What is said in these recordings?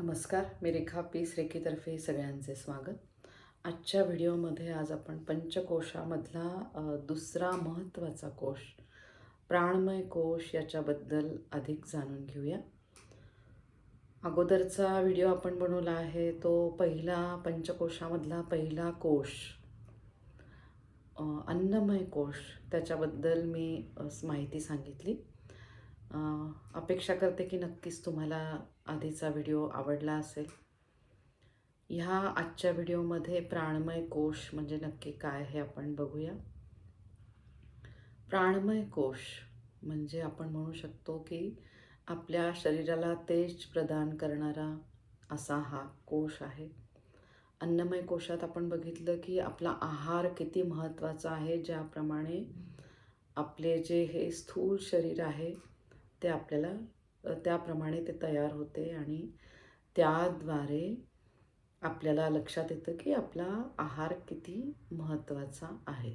नमस्कार, मी रेखा पीस रेखीतर्फे सगळ्यांचे स्वागत. आजच्या व्हिडिओमध्ये आज आपण पंचकोशामधला दुसरा महत्त्वाचा कोश, प्राणमय कोश याच्याबद्दल अधिक जाणून घेऊया. अगोदरचा व्हिडिओ आपण बनवला आहे तो पहिला पंचकोशामधला पहिला कोश, अन्नमय कोश, त्याच्याबद्दल मी माहिती सांगितली. अपेक्षा करते की नक्कीच तुम्हाला आधीचा व्हिडिओ आवडला असेल. ह्या आजच्या व्हिडिओमध्ये प्राणमय कोश म्हणजे नक्की काय हे आपण बघूया. प्राणमय कोश म्हणजे आपण म्हणू शकतो की आपल्या शरीराला तेज प्रदान करणारा असा हा कोश आहे. अन्नमय कोशात आपण बघितलं की आपला आहार किती महत्त्वाचा आहे. ज्याप्रमाणे आपले जे हे स्थूल शरीर आहे ते आपल्याला त्याप्रमाणे ते तयार होते आणि त्याद्वारे आपल्याला लक्षात येतं की आपला आहार किती महत्त्वाचा आहे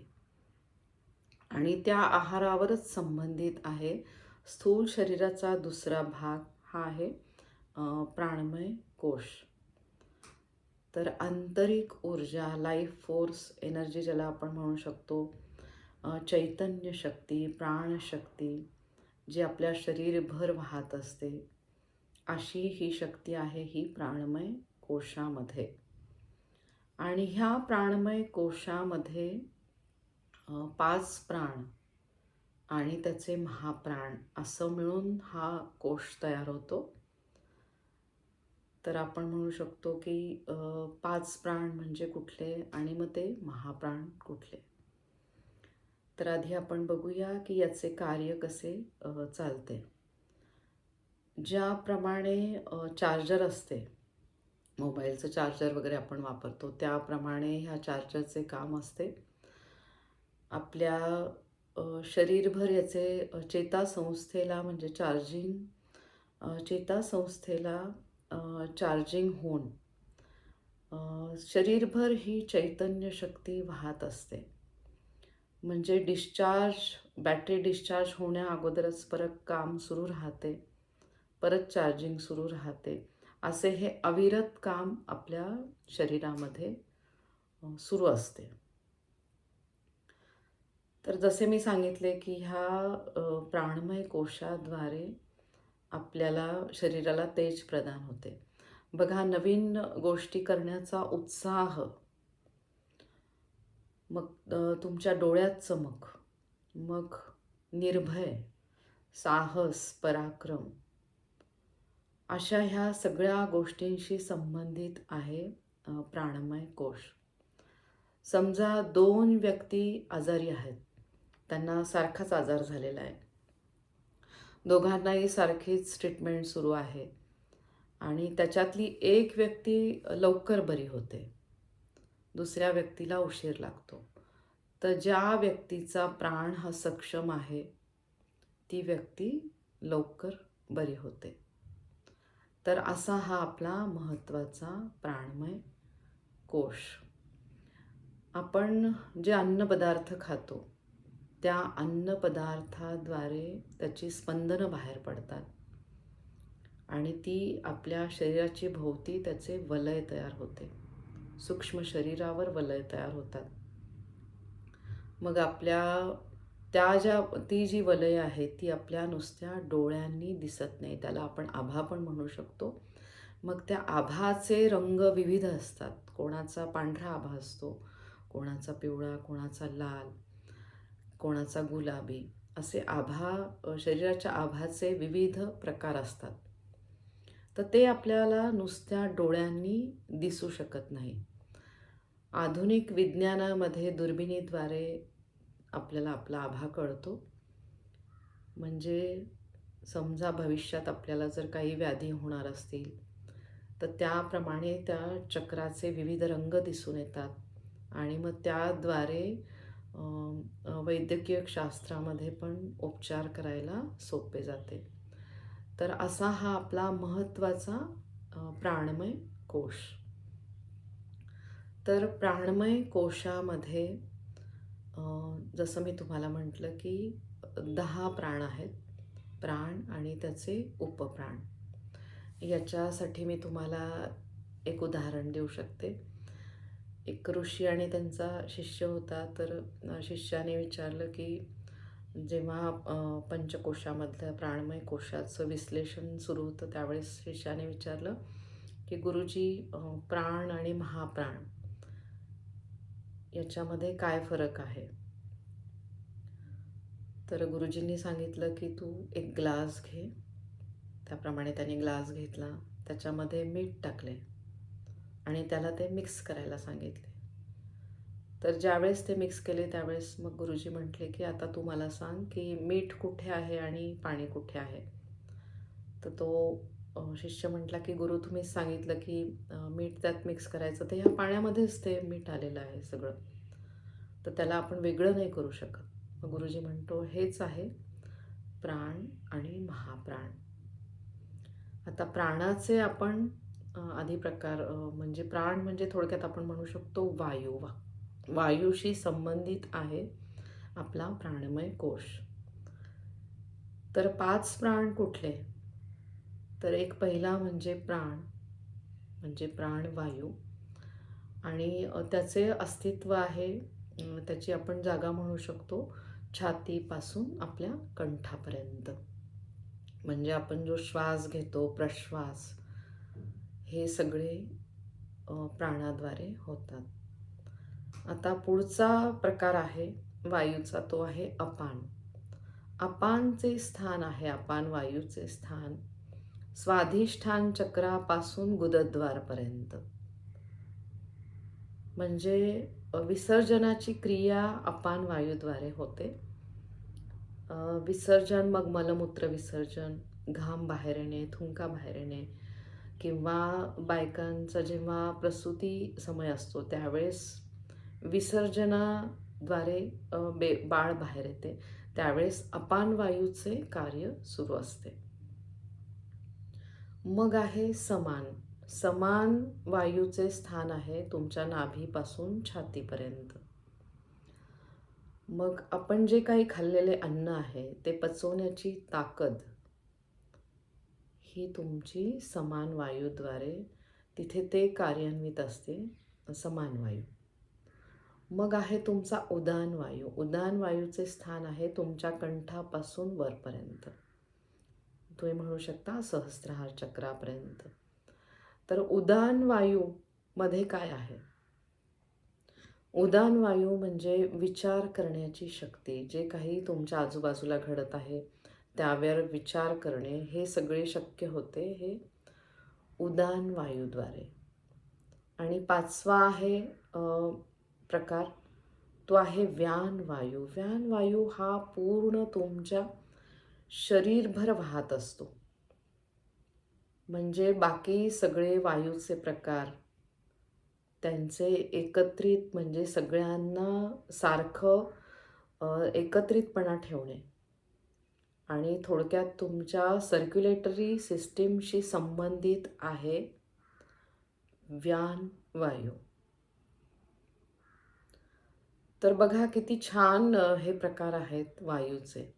आणि त्या आहारावरच संबंधित आहे स्थूल शरीराचा दुसरा भाग हा आहे प्राणमय कोश. तर आंतरिक ऊर्जा, लाईफ फोर्स, एनर्जी ज्याला आपण म्हणू शकतो, चैतन्य शक्ती, प्राणशक्ती जी आपल्या शरीरभर वाहत असते, अशी ही शक्ती आहे ही प्राणमय कोशामध्ये. आणि ह्या प्राणमय कोशामध्ये 5 प्राण आणि त्याचे महाप्राण असं मिळून हा कोश तयार होतो. तर आपण म्हणू शकतो की 5 प्राण म्हणजे कुठले आणि मग ते महाप्राण कुठले. तर आधी आपण बघूया की याचे कार्य कसे चालते. ज्याप्रमाणे चार्जर असते, मोबाईलचं चार्जर वगैरे आपण वापरतो त्याप्रमाणे ह्या चार्जरचे काम असते. आपल्या शरीरभर याचे चेतासंस्थेला म्हणजे चेतासंस्थेला चार्जिंग होऊन शरीरभर ही चैतन्य शक्ती वाहत असते. म्हणजे बॅटरी डिस्चार्ज होण्या अगोदरच परत काम सुरू राहते, परत चार्जिंग सुरू राहते. असे हे अविरत काम आपल्या शरीरामध्ये सुरू असते. तर जसे मी सांगितले की ह्या प्राणमय कोशाद्वारे आपल्याला शरीराला तेज प्रदान होते. बघा, नवीन गोष्टी करण्याचा उत्साह, मग तुमच्या डोळ्यात चमक, मग निर्भय, साहस, पराक्रम, अशा ह्या सगळ्या गोष्टींशी संबंधित आहे प्राणमय कोश. समजा 2 व्यक्ती आजारी आहेत, त्यांना सारखाच आजार झालेला आहे, दोघांनाही सारखीच ट्रीटमेंट सुरू आहे आणि त्याच्यातली एक व्यक्ती लवकर बरी होते, दुसऱ्या व्यक्तीला उशीर लागतो. तर ज्या व्यक्तीचा प्राण हा सक्षम आहे ती व्यक्ती लवकर बरी होते. तर असा हा आपला महत्त्वाचा प्राणमय कोश. आपण जे अन्नपदार्थ खातो त्या अन्नपदार्थाद्वारे त्याची स्पंदनं बाहेर पडतात आणि ती आपल्या शरीराची भोवती त्याचे वलय तयार होते, सूक्ष्म शरीरावर वलय तयार होतात. मग ती जी वलय आहेत ती आपल्या नुसत्या डोळ्यांनी दिसत नाही, त्याला आपण आभा पण म्हणू शकतो. मग त्या आभाचे रंग विविध असतात. कोणाचा पांढरा आभा असतो, कोणाचा पिवळा, कोणाचा लाल, कोणाचा गुलाबी, असे शरीराच्या आभाचे विविध प्रकार असतात. तर ते आपल्याला नुसत्या डोळ्यांनी दिसू शकत नाही. आधुनिक विज्ञानामध्ये दुर्बिणीद्वारे आपल्याला आपला आभा कळतो. म्हणजे समजा भविष्यात आपल्याला जर काही व्याधी होणार असतील तर त्याप्रमाणे त्या चक्राचे विविध रंग दिसून येतात आणि मग त्याद्वारे वैद्यकीय शास्त्रामध्ये पण उपचार करायला सोपे जाते. तर असा हा आपला महत्त्वाचा प्राणमय कोश. तर प्राणमय कोशामध्ये जसं मी तुम्हाला म्हटलं की 10 प्राण आहेत, प्राण आणि त्याचे उपप्राण. याच्यासाठी मी तुम्हाला एक उदाहरण देऊ शकते. एक ऋषी आणि त्यांचा शिष्य होता. तर शिष्याने विचारलं की जेव्हा पंचकोशामधल्या प्राणमय कोशाचं विश्लेषण सुरू होतं त्यावेळेस शिष्याने विचारलं की गुरुजी, प्राण आणि महाप्राण याच्यामध्ये काय फरक आहे? तर गुरुजींनी सांगितलं की तू एक ग्लास घे. त्याप्रमाणे त्याने ग्लास घेतला, त्याच्यामध्ये मीठ टाकले आणि त्याला ते मिक्स करायला सांगितले. तर ज्यावेळेस ते मिक्स केले त्यावेळेस मग गुरुजी म्हटले की आता तू मला सांग की मीठ कुठे आहे आणि पाणी कुठे आहे? तर तो शिष्य म्हटला की गुरु तुम्हीच सांगितलं की मीठ त्यात मिक्स करायचं, तर ह्या पाण्यामध्येच ते मीठ आलेलं आहे सगळं, तर त्याला आपण वेगळं नाही करू शकत. मग गुरुजी म्हणतो हेच आहे प्राण आणि महाप्राण. आता प्राणाचे आपण आधी प्रकार म्हणजे प्राण म्हणजे थोडक्यात आपण म्हणू शकतो वायू. वायूशी संबंधित आहे आपला प्राणमय कोश. तर 5 प्राण कुठले? तर एक पहिला म्हणजे प्राण, म्हणजे प्राणवायू. आणि त्याचे अस्तित्व आहे, त्याची आपण जागा म्हणू शकतो छातीपासून आपल्या कंठापर्यंत. म्हणजे आपण जो श्वास घेतो, प्रश्वास, हे सगळे प्राणाद्वारे होतात. आता पुढचा प्रकार आहे वायूचा, तो आहे अपान. अपानचे स्थान आहे, अपान वायूचे स्थान स्वाधिष्ठान चक्रापासून गुदद्वारपर्यंत. म्हणजे विसर्जनाची क्रिया अपान वायूद्वारे होते. विसर्जन मग मलमूत्र विसर्जन, घाम बाहेर येणे, थुंका बाहेर येणे, किंवा बायकांचा जेव्हा प्रसूती समय असतो त्यावेळेस विसर्जनाद्वारे बाळ बाहेर येते, त्यावेळेस अपान वायूचे कार्य सुरू असते. मग आहे समान. समान वायूचे स्थान आहे तुमच्या नाभीपासून छातीपर्यंत. मग आपण जे काही खाल्लेले अन्न आहे ते पचवण्याची ताकद ही तुमची समान वायूद्वारे तिथे ते कार्यान्वित असते, समान वायू. मग आहे तुमचा उदान वायू. उदान वायूचे स्थान आहे तुमच्या कंठापासून वरपर्यंत, तुम्ही म्हणू शकता सहस्त्रहार चक्रापर्यंत. तर उदान वायूमध्ये काय आहे? उदान वायू म्हणजे विचार करण्याची शक्ती. जे काही तुमच्या आजूबाजूला घडत आहे त्यावर विचार करणे, हे सगळे शक्य होते हे उदान वायूद्वारे. आणि 5वा आहे प्रकार, तो आहे व्यान वायू. व्यान वायू हा पूर्ण तुमच्या शरीरभर वाहत असतो. म्हणजे बाकी सगळे वायूचे प्रकार त्यांचे एकत्रित म्हणजे सगळ्यांना सारखं एकत्रितपणा ठेवणे आणि थोडक्यात तुमच्या सर्क्युलेटरी सिस्टीमशी संबंधित आहे व्यान वायू. तर बघा किती छान हे प्रकार आहेत वायूचे.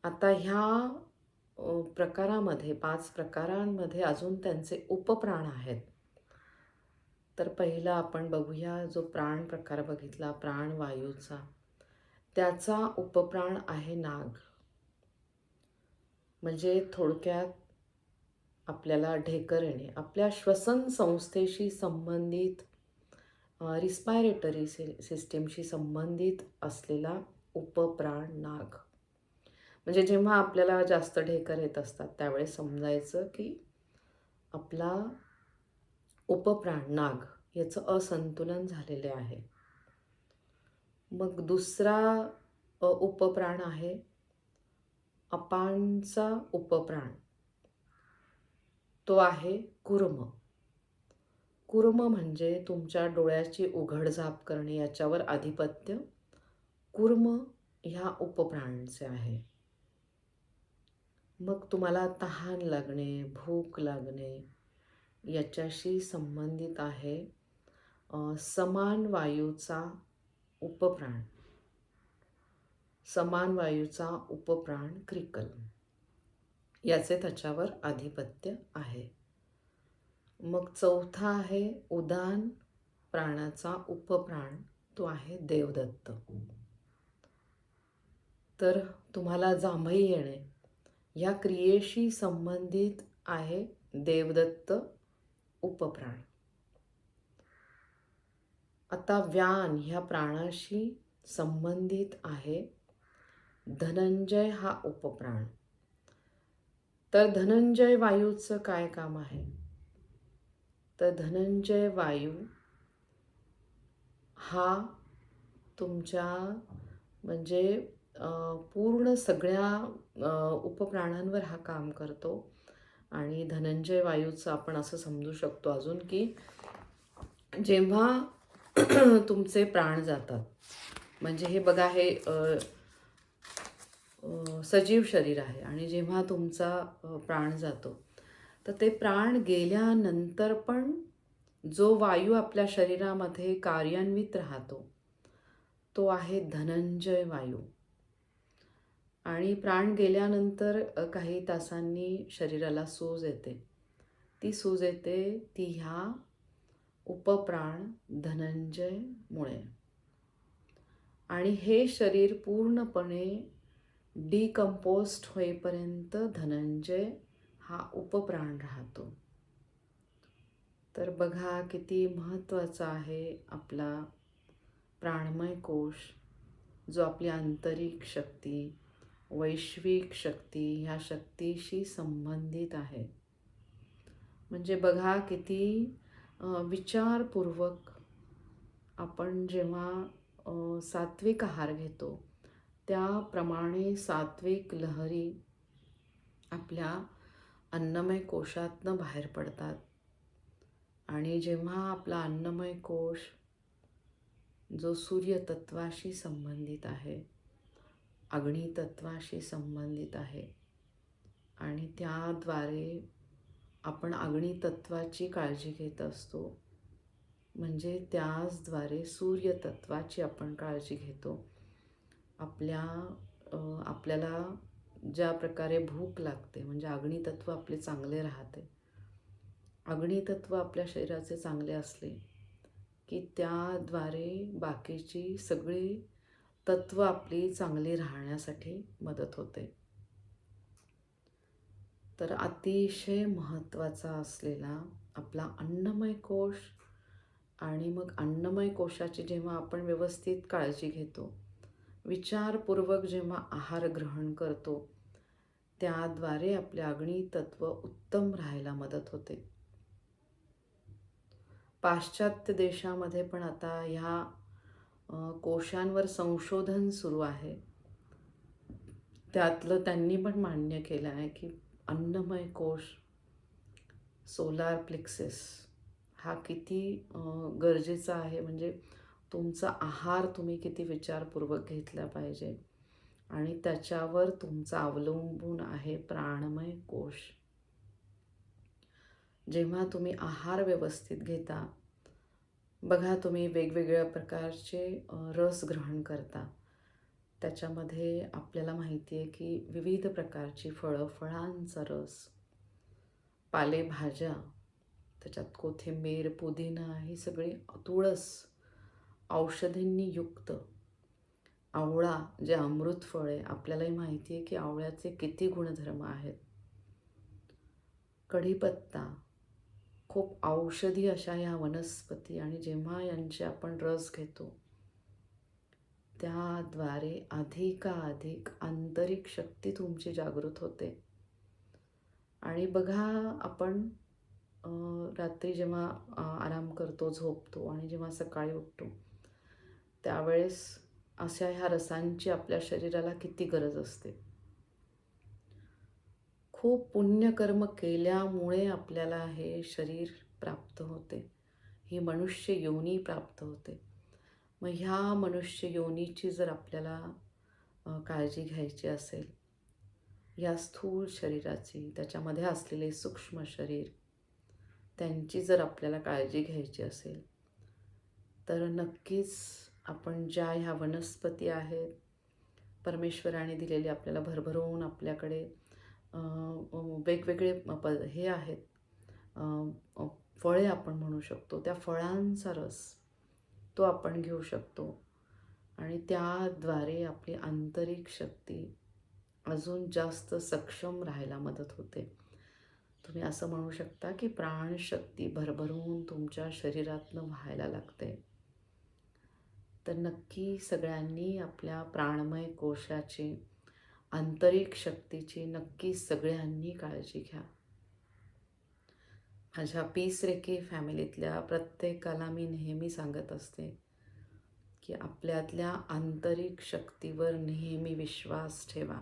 आता ह्या प्रकारामध्ये 5 प्रकारांमध्ये अजून त्यांचे उपप्राण आहेत. तर पहिला आपण बघूया, जो प्राण प्रकार बघितला प्राणवायूचा, त्याचा उपप्राण आहे नाग. म्हणजे थोडक्यात आपल्याला ढेकर येणे, आपल्या श्वसन संस्थेशी संबंधित, रिस्पायरेटरी सिस्टीमशी संबंधित असलेला उपप्राण नाग. म्हणजे जेव्हा आपल्याला जास्त ढेकर येत असतात त्यावेळेस समजायचं की आपला उपप्राण नाग याचं असंतुलन झालेले आहे. मग दुसरा उपप्राण आहे अपानचा उपप्राण, तो आहे कुर्म. कुर्म म्हणजे तुमच्या डोळ्याची उघडझाप करणे, याच्यावर आधिपत्य कुर्म ह्या उपप्राणांचे आहे. मग तुम्हाला तहान लागणे, भूक लागणे याच्याशी संबंधित आहे समान वायूचा उपप्राण. समान वायूचा उपप्राण क्रिकल. याचे त्याच्यावर आधिपत्य आहे. मग चौथा आहे उदान प्राणाचा उपप्राण, तो आहे देवदत्त. तर तुम्हाला जांभई येणे या क्रियेशी संबंधित आहे देवदत्त उपप्राण. आता व्यान ह्या प्राणाशी संबंधित आहे धनंजय हा उपप्राण. तर धनंजय वायूचं काय काम आहे? तर धनंजय वायू हा तुमच्या म्हणजे पूर्ण सगळ्या उपप्राणांवर हा काम करतो. आणि धनंजय वायूचं आपण असं समजू शकतो अजून की जेव्हा तुमचे प्राण जातात, म्हणजे हे बघा, हे सजीव शरीर आहे आणि जेव्हा तुमचा प्राण जातो, तर ते प्राण गेल्यानंतर पण जो वायू आपल्या शरीरामध्ये कार्यान्वित राहतो तो आहे धनंजय वायू. आणि प्राण गेल्यानंतर काही तासांनी शरीराला सूज येते. ती सूज येते ती ह्या उपप्राण धनंजयमुळे. आणि हे शरीर पूर्णपणे डिकम्पोस्ट होईपर्यंत धनंजय हा उपप्राण राहतो. तर बघा किती महत्त्वाचा आहे आपला प्राणमय कोश, जो आपली आंतरिक शक्ती, वैश्विक शक्ती ह्या शक्तीशी संबंधित आहे. म्हणजे बघा किती विचारपूर्वक आपण जेव्हा सात्विक आहार घेतो त्याप्रमाणे सात्विक लहरी आपल्या अन्नमय कोशातनं बाहेर पडतात. आणि जेव्हा आपला अन्नमय कोश जो सूर्यतत्वाशी संबंधित आहे, अग्नितत्वाशी संबंधित आहे, आणि त्याद्वारे आपण अग्नितत्वाची काळजी घेत असतो, म्हणजे त्याचद्वारे सूर्यतत्वाची आपण काळजी घेतो. आपल्याला ज्या प्रकारे भूक लागते, म्हणजे अग्नितत्व आपले चांगले राहते. अग्नितत्व आपल्या शरीराचे चांगले असले की त्याद्वारे बाकीची सगळी तत्व आपली चांगली राहण्यासाठी मदत होते. तर अतिशय महत्त्वाचा असलेला आपला अन्नमय कोश, आणि मग अन्नमय कोशाची जेव्हा आपण व्यवस्थित काळजी घेतो, विचारपूर्वक जेव्हा आहार ग्रहण करतो, त्याद्वारे आपले अग्नितत्व उत्तम राहायला मदत होते. पाश्चात्य देशामध्ये पण आता ह्या कोशांवर संशोधन सुरू आहे. त्यातलं त्यांनी पण मान्य केलं आहे की अन्नमय कोश, सोलार प्लेक्सेस हा किती गरजेचा आहे. म्हणजे तुमचा आहार तुम्ही किती विचारपूर्वक घेतला पाहिजे, आणि त्याच्यावर तुमचा अवलंबून आहे प्राणमय कोश. जेव्हा तुम्ही आहार व्यवस्थित घेता, बघा तुम्ही वेगवेगळ्या प्रकारचे रस ग्रहण करता, त्याच्यामध्ये आपल्याला माहिती आहे की विविध प्रकारची फळं, फळांचा रस, पालेभाज्या, त्याच्यात कोथिंबीर, पुदिना, ही सगळी, तुळस, औषधींनी युक्त आवळा जे अमृत फळ आहे, आपल्यालाही माहिती आहे की आवळ्याचे किती गुणधर्म आहेत. कढीपत्ता, खूप औषधी अशा ह्या वनस्पती, आणि जेव्हा यांचे आपण रस घेतो त्याद्वारे अधिकाधिक आंतरिक शक्ती तुमची जागृत होते. आणि बघा आपण रात्री जेव्हा आराम करतो, झोपतो, आणि जेव्हा सकाळी उठतो, त्यावेळेस अशा ह्या रसांची आपल्या शरीराला किती गरज असते. खूप पुण्यकर्म केल्यामुळे आपल्याला हे शरीर प्राप्त होते, ही मनुष्य योनी प्राप्त होते. मग ह्या मनुष्य योनीची जर आपल्याला काळजी घ्यायची असेल, या स्थूल शरीराची, त्याच्यामध्ये असलेले सूक्ष्म शरीर, त्यांची जर आपल्याला काळजी घ्यायची असेल, तर नक्कीच आपण ज्या ह्या वनस्पती आहेत, परमेश्वराने दिलेली आपल्याला भरभरून आपल्याकडे वेगवेगळे हे आहेत, अ, अ, फळे आपण म्हणू शकतो. त्या फळांचा रस तो आपण घेऊ शकतो आणि त्याद्वारे आपली आंतरिक शक्ती अजून जास्त सक्षम राहायला मदत होते. तुम्ही असं म्हणू शकता की प्राणशक्ती भरभरून तुमच्या शरीरातनं व्हायला लागते. तर नक्की सगळ्यांनी आपल्या प्राणमय कोशाची, आंतरिक शक्तीची नक्की सगळ्यांनी काळजी घ्या. माझ्या पीस रेकी फॅमिलीतल्या प्रत्येकाला मी नेहमी सांगत असते की आपल्यातल्या आंतरिक शक्तीवर नेहमी विश्वास ठेवा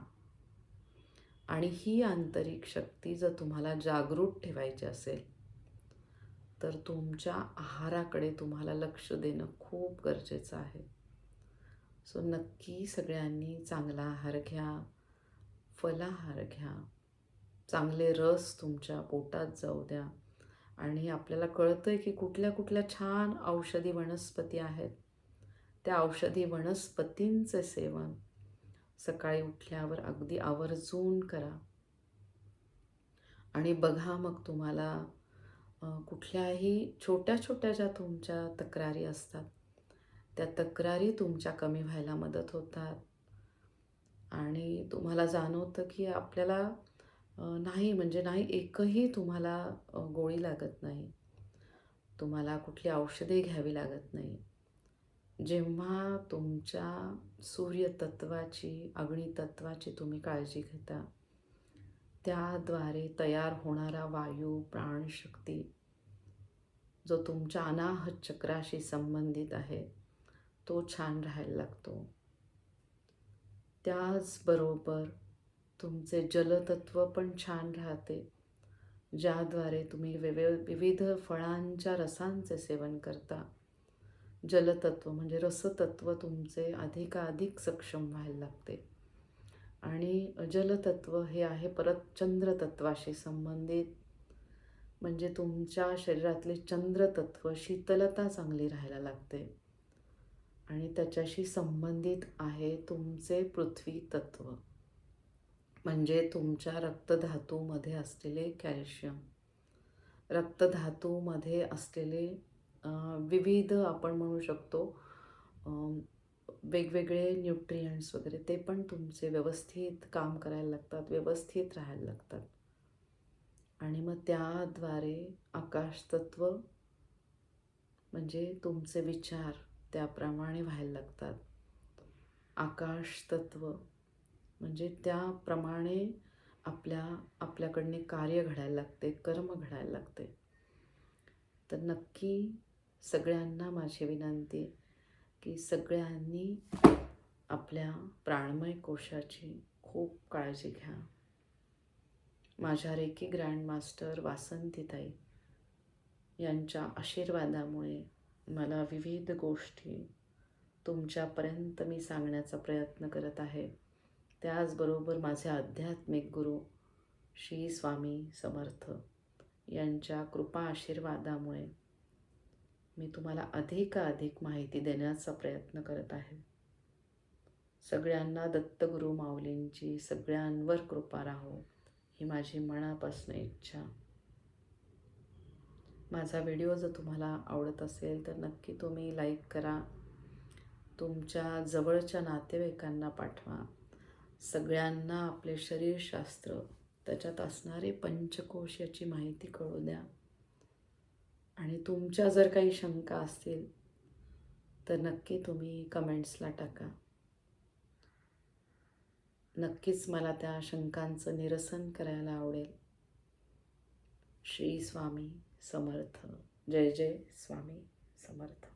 आणि ही आंतरिक शक्ती जर तुम्हाला जागृत ठेवायची असेल तर तुमच्या आहाराकडे तुम्हाला लक्ष देणं खूप गरजेचं आहे. सो नक्की सगळ्यांनी चांगला आहार घ्या, फलाहार घ्या, चांगले रस तुमच्या पोटात जाऊ द्या आणि आपल्याला कळतं आहे की कुठल्या कुठल्या छान औषधी वनस्पती आहेत. त्या औषधी वनस्पतींचे सेवन सकाळी उठल्यावर अगदी आवर्जून करा आणि बघा मग तुम्हाला कुठल्याही छोट्या छोट्या ज्या तुमच्या तक्रारी असतात त्या तक्रारी तुमच्या कमी व्हायला मदत होतात आणि तुम्हाला जाणवतं की आपल्याला नाही म्हणजे नाही एकही तुम्हाला गोळी लागत नाही, तुम्हाला कुठली औषधे घ्यावी लागत नाही. जेव्हा तुमच्या सूर्यतत्वाची, अग्नितत्वाची तुम्ही काळजी घेता त्याद्वारे तयार होणारा वायू, प्राणशक्ती जो तुमच्या अनाहत चक्राशी संबंधित आहे तो छान राहायला लागतो. त्याचबरोबर तुमचे जलतत्व पण छान राहते, ज्याद्वारे तुम्ही विविध फळांच्या रसांचे सेवन करता. जलतत्व म्हणजे रसतत्व तुमचे अधिकाधिक सक्षम व्हायला लागते आणि जलतत्व हे आहे परत चंद्रतत्वाशी संबंधित, म्हणजे तुमच्या शरीरातले चंद्रतत्व शीतलता चांगली राहायला लागते आणि त्याच्याशी संबंधित आहे तुमचे पृथ्वी तत्व म्हणजे तुमच्या रक्तधातूमध्ये असलेले कॅल्शियम, रक्तधातूमध्ये असलेले विविध आपण म्हणू शकतो वेगवेगळे न्यूट्रियंट्स वगैरे ते पण तुमचे व्यवस्थित काम करायला लागतात, व्यवस्थित राहायला लागतात आणि मग त्याद्वारे आकाशतत्व म्हणजे तुमचे विचार त्याप्रमाणे व्हायला लागतात. आकाशतत्व म्हणजे त्याप्रमाणे आपल्याकडने कार्य घडायला लागते, कर्म घडायला लागते. तर नक्की सगळ्यांना माझी विनंती की सगळ्यांनी आपल्या प्राणमय कोशाची खूप काळजी घ्या. माझ्या रेकी ग्रँडमास्टर वासंतीताई यांच्या आशीर्वादामुळे मला विविध गोष्टी तुमच्यापर्यंत मी सांगण्याचा प्रयत्न करत आहे. त्याचबरोबर माझे आध्यात्मिक गुरु श्री स्वामी समर्थ यांच्या कृपा आशीर्वादामुळे मी तुम्हाला अधिकाधिक माहिती देण्याचा प्रयत्न करत आहे. सगळ्यांना दत्तगुरु माऊलींची सगळ्यांवर कृपा राहो ही माझी मनापासून इच्छा. माझा व्हिडिओ जर तुम्हाला आवडत असेल तर नक्की तुम्ही लाईक करा, तुमच्या जवळच्या नातेवाईकांना पाठवा, सगळ्यांना आपले शरीरशास्त्र त्याच्यात असणारे पंचकोश याची माहिती कळू द्या आणि तुमच्या जर काही शंका असतील तर नक्की तुम्ही कमेंट्सला टाका. नक्कीच मला त्या शंकांचं निरसन करायला आवडेल. श्री स्वामी समर्थ. जय जय स्वामी समर्थ.